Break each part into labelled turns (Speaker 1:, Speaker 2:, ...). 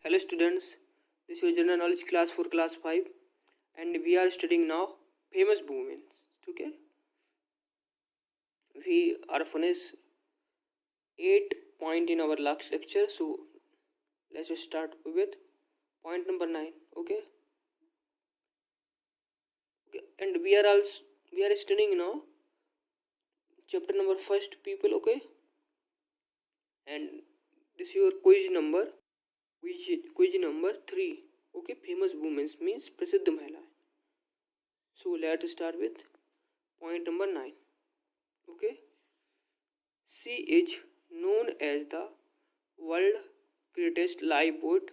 Speaker 1: Hello students, this is your general knowledge class for class 5 and we are studying now famous women. Okay, we are finished 8 point in our last lecture, so let's start with point number 9. Okay, and we are studying now chapter number first people. Okay, and this is your quiz number 3. Okay, famous women means प्रसिद्ध महिलाएं. So let's start with point number 9. Okay, she is known as the world greatest lifeboat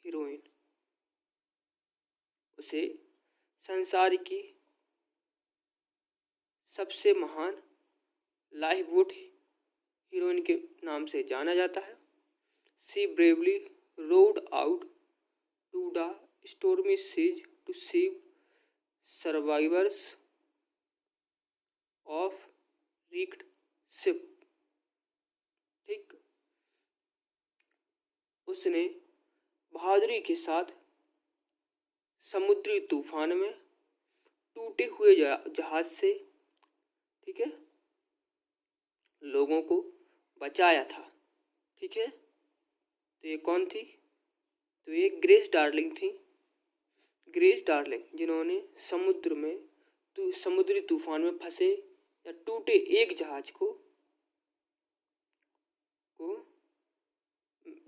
Speaker 1: heroine. उसे संसार की सबसे महान lifeboat heroine के नाम से जाना जाता है. She bravely rowed out to the stormy seas to save survivors of wrecked ship. ठीक, उसने बहादुरी के साथ समुद्री तूफान में टूटे हुए जहाज से, ठीक है, लोगों को बचाया था. ठीक है, तो ये कौन थी? तो ये ग्रेस डार्लिंग थी. ग्रेस डार्लिंग जिन्होंने समुद्री तूफान में फंसे या टूटे एक जहाज को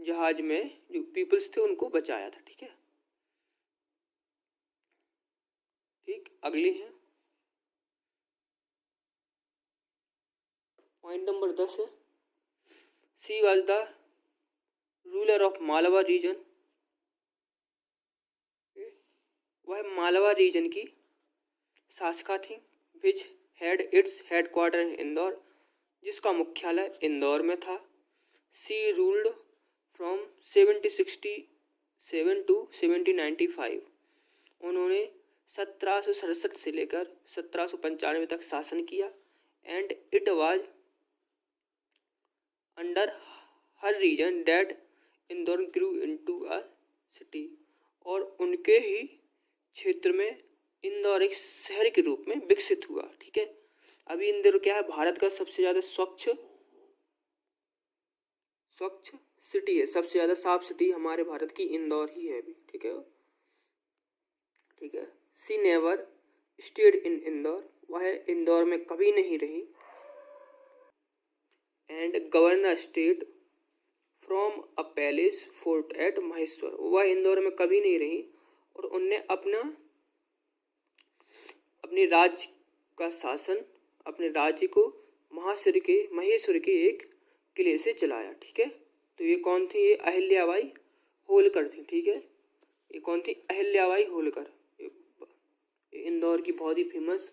Speaker 1: जहाज में जो पीपल्स थे उनको बचाया था. ठीक है, ठीक. अगली है पॉइंट नंबर 10 है. She was the ruler of Malwa region. वह मालवा रीजन की शासका थी. Which had its headquarter in Indore, जिसका मुख्यालय इंदौर में था. She ruled from 1767 to 1795. उन्होंने 1767 से लेकर 1795 तक शासन किया. And it was under her reign that Indore grew into a city. और उनके ही क्षेत्र में इंदौर एक शहर के रूप में विकसित हुआ. ठीक है, अभी इंदौर क्या है? भारत का सबसे ज़्यादा स्वच्छ सिटी है. सबसे ज़्यादा साफ सिटी हमारे भारत की इंदौर ही है अभी. ठीक है, ठीक है. She never stayed in Indore. वह इंदौर में कभी नहीं रही. And governor state from a palace fort eight Maheshwar. वह इंदौर में कभी नहीं रही और उनने अपने राज्य का शासन, अपने राज्य को महेश्वर के एक किले से चलाया. ठीक है, तो ये कौन थी? ये अहिल्याबाई होलकर थी. ठीक है, ये कौन थी? अहिल्याबाई होलकर. इंदौर की बहुत ही फेमस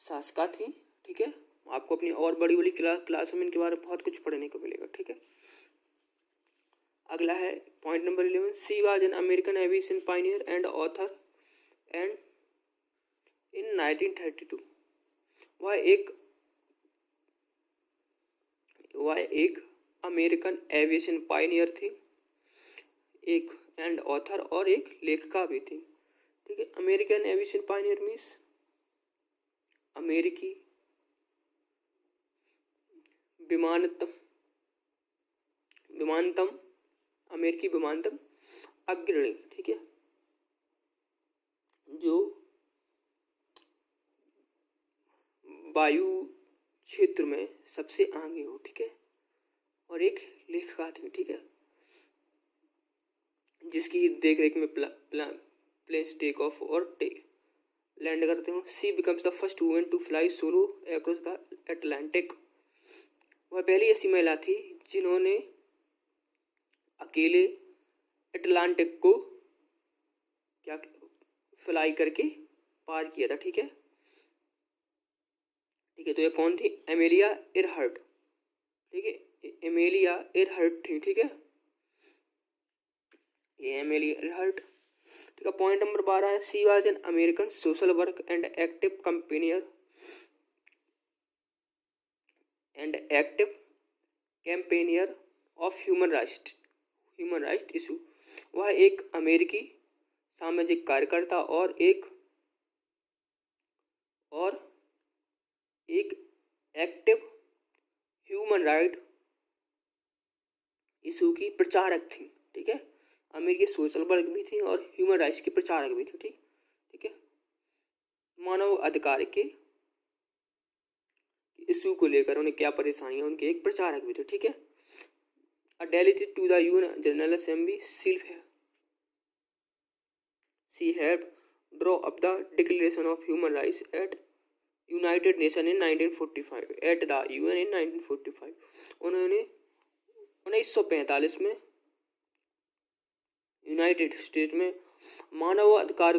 Speaker 1: शासका थी. ठीक है, आपको अपनी और बड़ी बड़ी क्लास में इनके बारे में बहुत कुछ पढ़ने को मिलेगा. ठीक है, अगला है point number 11. She was an American aviation Pioneer and author and in 1932. वह एक अमेरिकन एविएशन पायनियर थी, एक एंड ऑथर और एक लेखिका भी थी. ठीक है, अमेरिकन एविएशन पायनियर मीन्स अमेरिकी विमानतम अग्रणी. ठीक है, जो वायु क्षेत्र में सबसे आगे हो. ठीक है, और एक लेखिका थी. ठीक है, जिसकी देखरेख में प्लेन्स टेक ऑफ और लैंड करते हो. She becomes the first woman to fly solo across the Atlantic. वह पहली ऐसी महिला थी जिन्होंने अकेले अटलांटिक को फ्लाई करके पार किया था. ठीक है, ठीक है. तो ये कौन थी? एमेलिया एयरहर्ट. ठीक है, एमेलिया एयरहर्ट थी. ठीक है, ये एमेलिया एयरहर्ट. ठीक है, पॉइंट नंबर 12 है. She was an American social work and active campaigner of human right issue. वह एक अमेरिकी सामाजिक कार्यकर्ता और एक एक्टिव ह्यूमन राइट इशू की प्रचारक थी। ठीक है, अमेरिकी सोशल वर्क भी थी और ह्यूमन राइट्स की प्रचारक भी थी। ठीक है, मानव अधिकार के इशू को लेकर उन्हें क्या परेशानी है उनके एक प्रचारक भी थे। ठीक है, a delegate to the UN General Assembly she have draw up the Declaration of Human Rights at United Nation in 1945 at the UN in 1945। उन्होंने 1945 में यूनाइटेड स्टेट में मानवाधिकार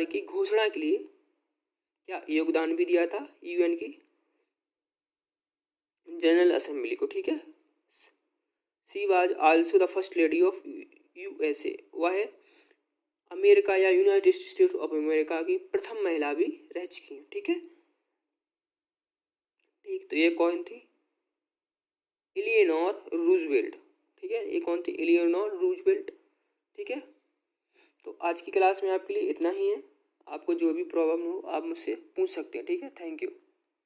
Speaker 1: की घोषणा के लिए क्या योगदान भी दिया था यूएन की जनरल असेंबली को। ठीक है, she was also the first lady of USA. वह अमेरिका या यूनाइटेड स्टेट्स ऑफ अमेरिका की प्रथम महिला भी रह चुकी हैं। ठीक है, ठीक, तो ये कौन थी? इलियनोर रूजवेल्ट। ठीक है, ये कौन थी? इलियनोर रूजवेल्ट। ठीक है, तो आज की क्लास में आपके लिए इतना ही है। आपको जो भी प्रॉब्लम हो आप मुझसे पूछ सकते हैं। ठीक है, थैंक यू।